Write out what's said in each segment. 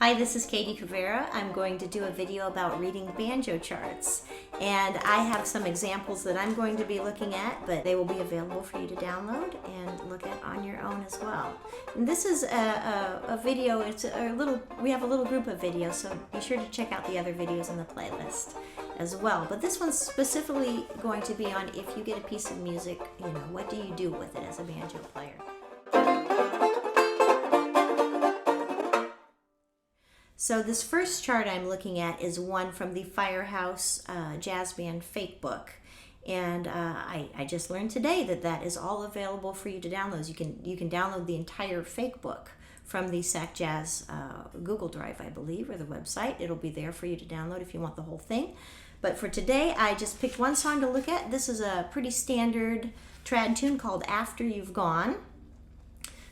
Hi, this is Katie Cavera. I'm going to do a video about reading banjo charts. And I have some examples that I'm going to be looking at, but they will be available for you to download and look at on your own as well. And this is a video, we have a little group of videos, so be sure to check out the other videos in the playlist as well. But this one's specifically going to be on if you get a piece of music, what do you do with it as a banjo player? So this first chart I'm looking at is one from the Firehouse Jazz Band Fake Book. And I just learned today that is all available for you to download. You can download the entire Fake Book from the SAC Jazz Google Drive, I believe, or the website. It'll be there for you to download if you want the whole thing. But for today, I just picked one song to look at. This is a pretty standard trad tune called After You've Gone.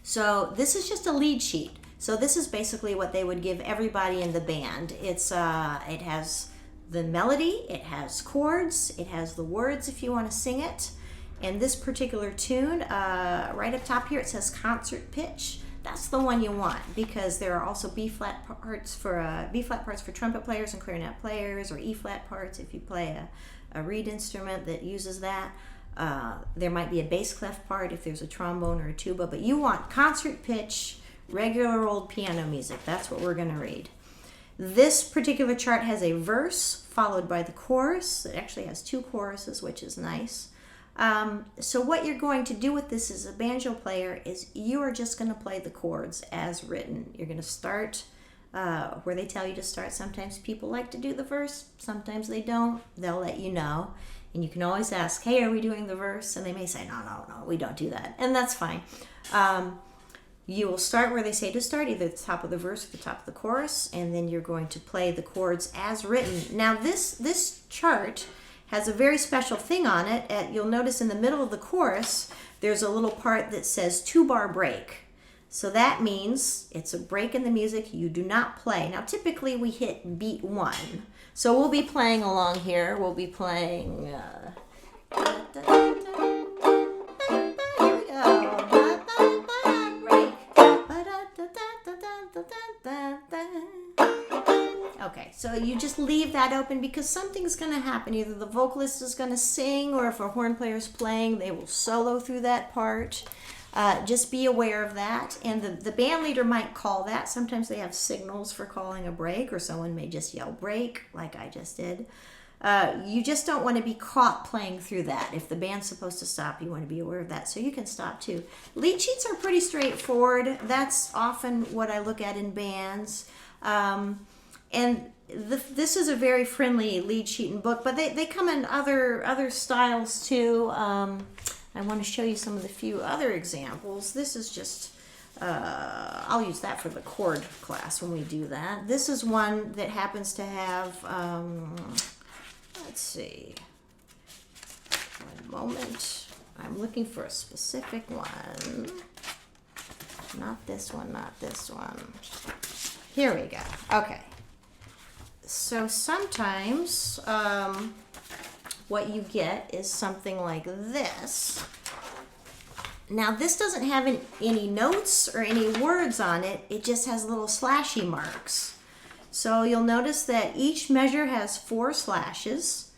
So this is just a lead sheet. So this is basically what they would give everybody in the band. It has the melody, it has chords, it has the words if you want to sing it. And this particular tune, right up top here, it says concert pitch. That's the one you want because there are also B-flat parts for trumpet players and clarinet players, or E-flat parts if you play a reed instrument that uses that. There might be a bass clef part if there's a trombone or a tuba, but you want concert pitch, regular old piano music. That's what we're going to read. This particular chart has a verse followed by the chorus. It actually has two choruses, which is nice. So what you're going to do with this as a banjo player is you are just going to play the chords as written. You're going to start where they tell you to start. Sometimes people like to do the verse. Sometimes they don't. They'll let you know. And you can always ask, hey, are we doing the verse? And they may say, no, we don't do that. And that's fine. You will start where they say to start, either the top of the verse or the top of the chorus, and then you're going to play the chords as written. Now this chart has a very special thing on it. You'll notice in the middle of the chorus, there's a little part that says 2-bar break. So that means it's a break in the music you do not play. Now typically we hit beat 1. So we'll be playing along here. We'll be playing... here we go. Okay, so you just leave that open because something's going to happen. Either the vocalist is going to sing, or if a horn player is playing, they will solo through that part. Just be aware of that. And the band leader might call that. Sometimes they have signals for calling a break, or someone may just yell break, like I just did. You just don't want to be caught playing through that. If the band's supposed to stop, you want to be aware of that. So you can stop too. Lead sheets are pretty straightforward. That's often what I look at in bands. And this is a very friendly lead sheet and book, but they come in other styles too. I want to show you some of the few other examples. This is just, I'll use that for the chord class when we do that. This is one that happens to have, let's see, one moment. I'm looking for a specific one. Not this one, not this one. Here we go. Okay. So sometimes what you get is something like this. Now this doesn't have any notes or any words on it. It just has little slashy marks. So you'll notice that each measure has 4 slashes,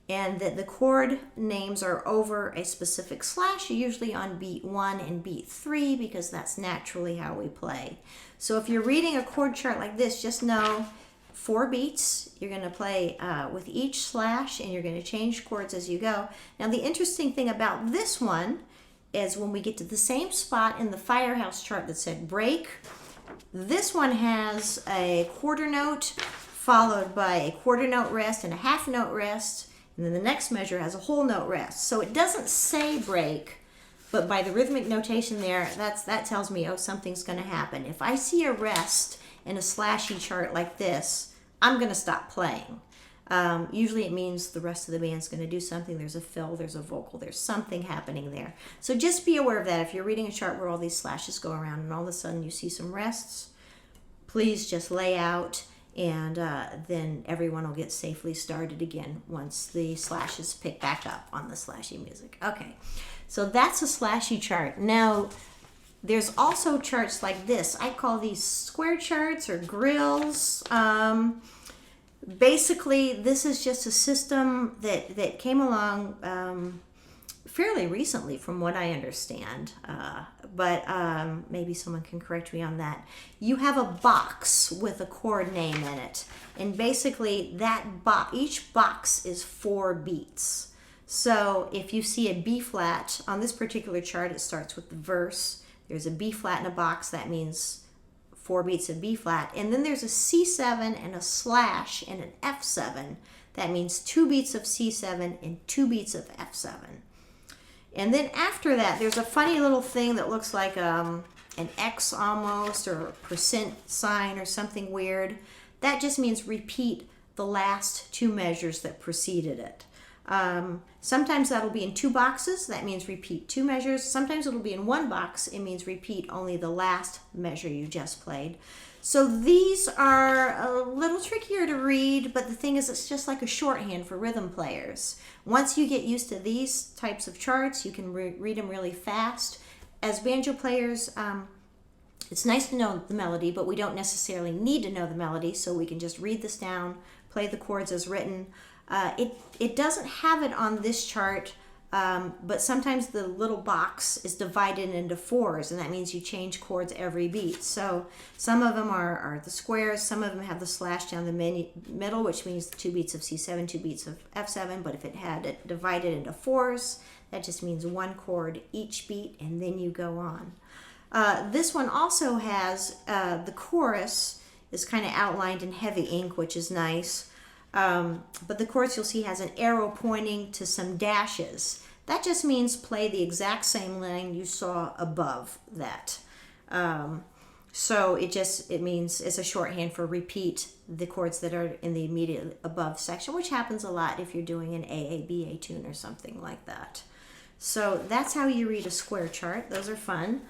and that the chord names are over a specific slash, usually on beat 1 and beat 3, because that's naturally how we play. So if you're reading a chord chart like this, just know 4 beats. You're going to play with each slash, and you're going to change chords as you go. Now the interesting thing about this one is when we get to the same spot in the Firehouse chart that said break, this one has a quarter note followed by a quarter note rest and a half note rest, and then the next measure has a whole note rest. So it doesn't say break, but by the rhythmic notation there, that tells me, oh, something's going to happen. If I see a rest in a slashy chart like this, I'm going to stop playing. Usually it means the rest of the band's going to do something. There's a fill, there's a vocal, there's something happening there. So just be aware of that. If you're reading a chart where all these slashes go around and all of a sudden you see some rests, please just lay out, and then everyone will get safely started again once the slashes pick back up on the slashy music. Okay, so that's a slashy chart. Now, There's also charts like this. I call these square charts or grills. Basically, this is just a system that came along fairly recently, from what I understand. But maybe someone can correct me on that. You have a box with a chord name in it, and basically each box is 4 beats. So if you see a B flat on this particular chart, it starts with the verse. There's a B flat in a box. That means 4 beats of B flat. And then there's a C7 and a slash and an F7. That means 2 beats of C7 and 2 beats of F7. And then after that, there's a funny little thing that looks like an X almost, or a percent sign or something weird. That just means repeat the last 2 measures that preceded it. Sometimes that'll be in 2 boxes. That means repeat 2 measures. Sometimes it'll be in 1 box. It means repeat only the last measure you just played. So these are a little trickier to read, but the thing is, it's just like a shorthand for rhythm players. Once you get used to these types of charts, you can read them really fast. As banjo players, it's nice to know the melody, but we don't necessarily need to know the melody, so we can just read this down, play the chords as written. It doesn't have it on this chart, but sometimes the little box is divided into 4s, and that means you change chords every beat. So some of them are the squares, some of them have the slash down the middle, which means 2 beats of C7, 2 beats of F7, but if it had it divided into 4s, that just means 1 chord each beat, and then you go on. This one also has, the chorus is kind of outlined in heavy ink, which is nice. But the chorus, you'll see, has an arrow pointing to some dashes. That just means play the exact same line you saw above that. So it means it's a shorthand for repeat the chords that are in the immediate above section, which happens a lot if you're doing an AABA tune or something like that. So that's how you read a square chart. Those are fun.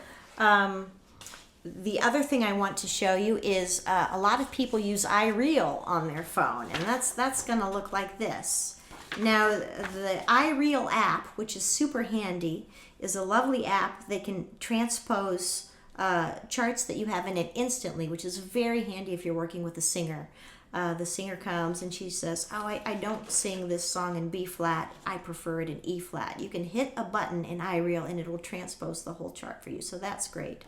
The other thing I want to show you is a lot of people use iReal on their phone, and that's going to look like this. Now, the iReal app, which is super handy, is a lovely app that can transpose charts that you have in it instantly, which is very handy if you're working with a singer. The singer comes and she says, oh, I don't sing this song in B flat, I prefer it in E flat. You can hit a button in iReal and it will transpose the whole chart for you, so that's great.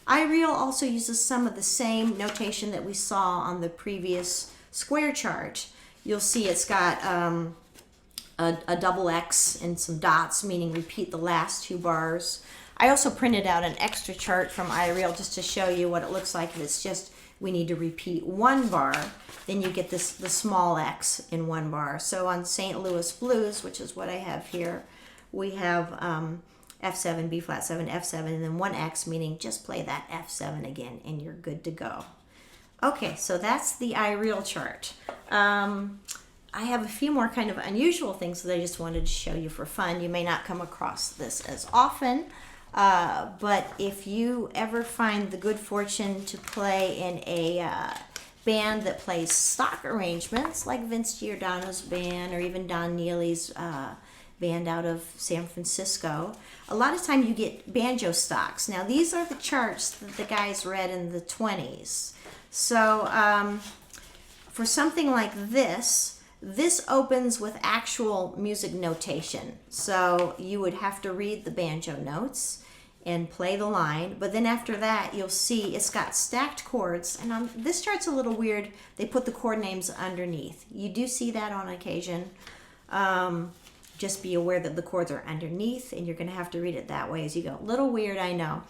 iReal also uses some of the same notation that we saw on the previous square chart. You'll see it's got a double X and some dots, meaning repeat the last 2 bars. I also printed out an extra chart from iReal just to show you what it looks like if it's just we need to repeat 1 bar. Then you get the small X in 1 bar. So on St. Louis Blues, which is what I have here, we have F7, B flat 7, F7, and then 1 X, meaning just play that F7 again and you're good to go. Okay, so that's the iReal chart. I have a few more kind of unusual things that I just wanted to show you for fun. You may not come across this as often, but if you ever find the good fortune to play in a band that plays stock arrangements, like Vince Giordano's band or even Don Neely's band out of San Francisco, a lot of time you get banjo stocks. Now these are the charts that the guys read in the 20s. So for something like this opens with actual music notation. So you would have to read the banjo notes and play the line, but then after that you'll see it's got stacked chords, and this chart's a little weird. They put the chord names underneath. You do see that on occasion. Just be aware that the chords are underneath, and you're going to have to read it that way as you go. Little weird, I know.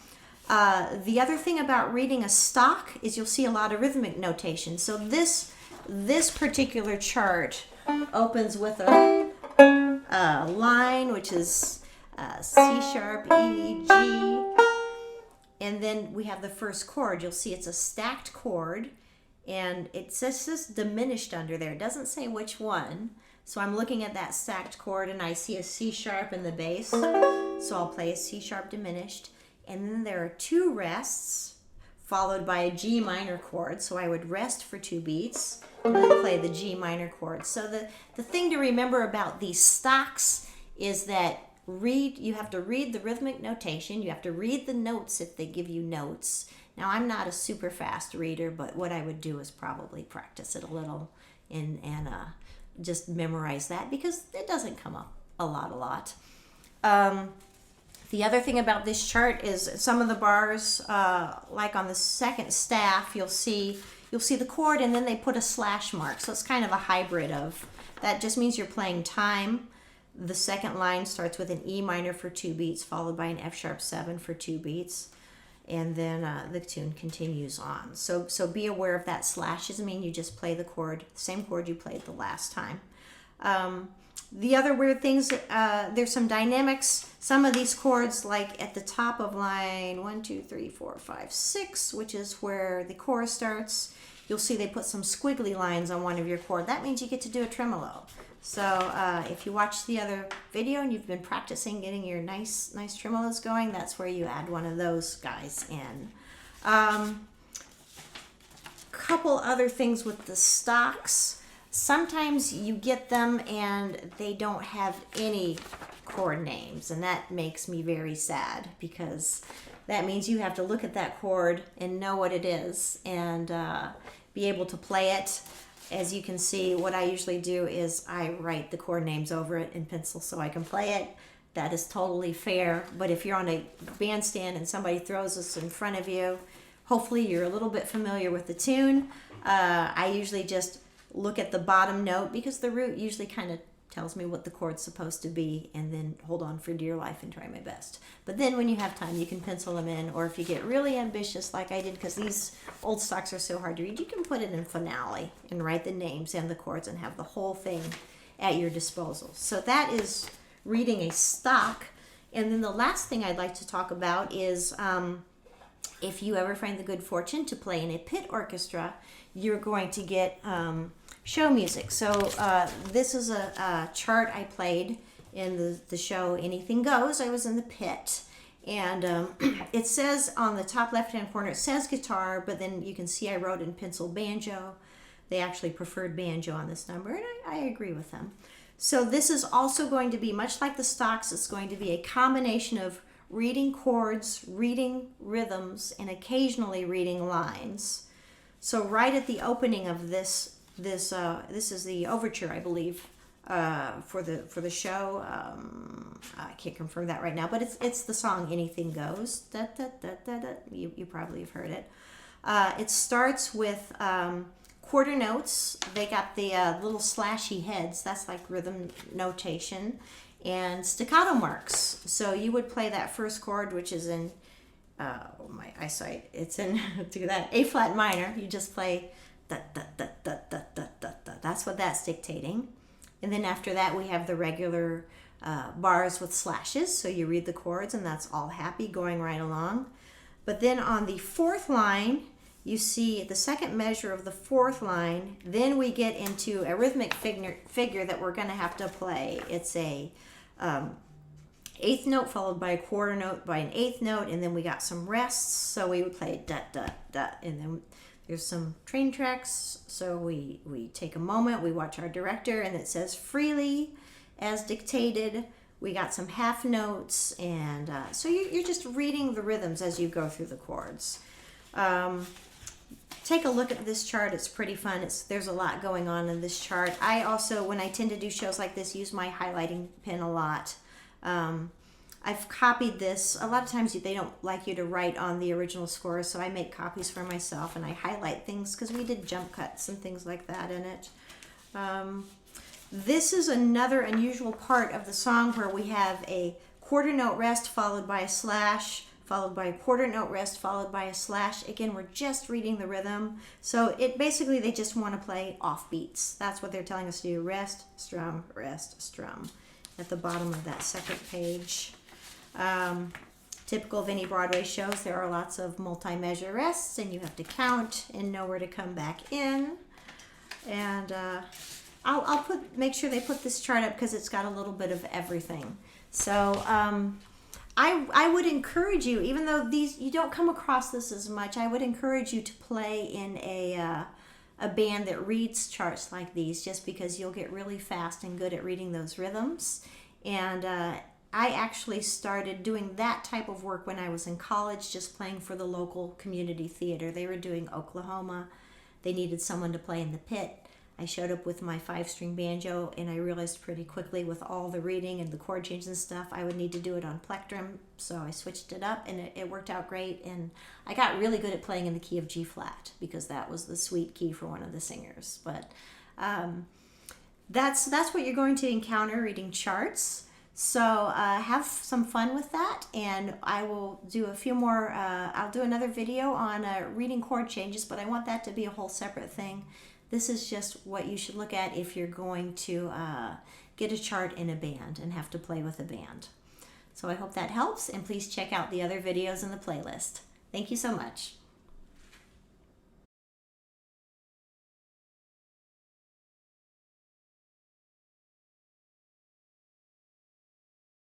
The other thing about reading a stock is you'll see a lot of rhythmic notation. So this particular chart opens with a line, which is C sharp, E, G, and then we have the first chord. You'll see it's a stacked chord, and it says diminished under there. It doesn't say which one. So I'm looking at that stacked chord and I see a C sharp in the bass. So I'll play a C sharp diminished. And then there are 2 rests followed by a G minor chord. So I would rest for 2 beats and then play the G minor chord. So the thing to remember about these stocks is that you have to read the rhythmic notation. You have to read the notes if they give you notes. Now, I'm not a super fast reader, but what I would do is probably practice it a little and just memorize that, because it doesn't come up a lot. The other thing about this chart is some of the bars, like on the second staff, you'll see the chord and then they put a slash mark. So it's kind of a hybrid of, that just means you're playing time. The second line starts with an E minor for 2 beats, followed by an F sharp 7 for 2 beats. And then the tune continues on. So be aware of that slash. Doesn't mean you just play the chord, the same chord you played the last time. The other weird things, there's some dynamics. Some of these chords, like at the top of line 1, 2, 3, 4, 5, 6, which is where the chorus starts, you'll see they put some squiggly lines on one of your chord. That means you get to do a tremolo. So if you watch the other video and you've been practicing getting your nice tremolos going, that's where you add one of those guys in. Couple other things with the stocks. Sometimes you get them and they don't have any chord names, and that makes me very sad, because that means you have to look at that chord and know what it is and be able to play it. As you can see, what I usually do is I write the chord names over it in pencil so I can play it. That is totally fair, but if you're on a bandstand and somebody throws this in front of you, hopefully you're a little bit familiar with the tune. I usually just look at the bottom note, because the root usually kind of tells me what the chord's supposed to be, and then hold on for dear life and try my best. But then when you have time, you can pencil them in, or if you get really ambitious like I did, because these old stocks are so hard to read, you can put it in finale and write the names and the chords and have the whole thing at your disposal. So that is reading a stock. And then the last thing I'd like to talk about is if you ever find the good fortune to play in a pit orchestra, you're going to get show music. So this is a chart I played in the show Anything Goes. I was in the pit, and it says on the top left-hand corner, it says guitar, but then you can see I wrote in pencil banjo. They actually preferred banjo on this number, and I agree with them. So this is also going to be, much like the stocks, it's going to be a combination of reading chords, reading rhythms, and occasionally reading lines. So right at the opening of this is the overture, I believe, for the show. I can't confirm that right now, but it's the song Anything Goes. Da, da, da, da, da. You probably have heard it. It starts with quarter notes. They got the little slashy heads. That's like rhythm notation. And staccato marks. So you would play that first chord, which is in, my eyesight, it's in, do that, A flat minor. You just play da, da, da, da, da, da, da, da. That's what that's dictating. And then after that, we have the regular bars with slashes. So you read the chords, and that's all happy going right along. But then on the fourth line, you see the second measure of the fourth line. Then we get into a rhythmic figure that we're going to have to play. It's a eighth note followed by a quarter note by an eighth note, and then we got some rests. So we would play da da da, and then there's some train tracks. So we take a moment, we watch our director, and it says freely as dictated. We got some half notes, and so you're just reading the rhythms as you go through the chords. Take a look at this chart. It's pretty fun. There's a lot going on in this chart. I also, when I tend to do shows like this, use my highlighting pen a lot. I've copied this. A lot of times they don't like you to write on the original score, so I make copies for myself and I highlight things because we did jump cuts and things like that in it. This is another unusual part of the song where we have a quarter note rest followed by a slash, followed by a quarter note rest, followed by a slash. Again, we're just reading the rhythm. So it basically, they just want to play off beats. That's what they're telling us to do. Rest, strum, at the bottom of that second page. Typical of any Broadway shows, there are lots of multi-measure rests, and you have to count and know where to come back in. And I'll make sure they put this chart up because it's got a little bit of everything. So I would encourage you, even though you don't come across this as much, I would encourage you to play in a band that reads charts like these, just because you'll get really fast and good at reading those rhythms. And I actually started doing that type of work when I was in college, just playing for the local community theater. They were doing Oklahoma. They needed someone to play in the pit. I showed up with my 5-string banjo, and I realized pretty quickly with all the reading and the chord changes and stuff, I would need to do it on plectrum. So I switched it up, and it worked out great. And I got really good at playing in the key of G flat because that was the sweet key for one of the singers. But that's what you're going to encounter reading charts. So have some fun with that, and I will do a few more. I'll do another video on reading chord changes, but I want that to be a whole separate thing. This is just what you should look at if you're going to get a chart in a band and have to play with a band. So I hope that helps, and please check out the other videos in the playlist. Thank you so much.